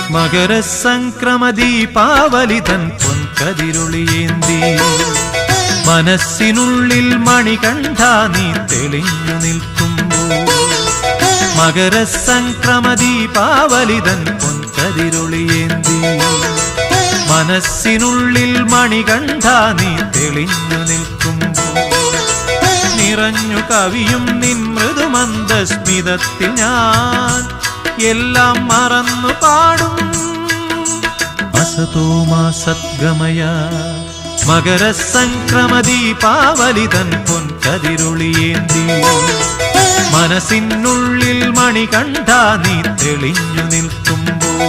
മകരസംക്രമദീപാവലിതൻ പൊൻകതിരൊളിയേന്തി മനസ്സിനുള്ളിൽ മണികണ്ഠ നീ തെളിഞ്ഞു നിൽക്കുമ്പോൾ മകരസംക്രമദീപാവലിതൻ പൊൻകതിരൊളിയേന്തി മനസ്സിനുള്ളിൽ മണികണ്ഠ നീ തെളിഞ്ഞു നിൽക്കുമ്പോൾ നിറഞ്ഞു കവിയും നിൻ മൃദുമന്ദസ്മിതത്തിൽ ഞാൻ എല്ലാം മറന്നു പാടും അസതോ മാ സദ്ഗമയ മകരസംക്രമദീപാവലിതൻ പൊൻകതിരൊളിയേന്തി മനസ്സിനുള്ളിൽ മണികണ്ഠ നീ തെളിഞ്ഞു നിൽക്കുമ്പോൾ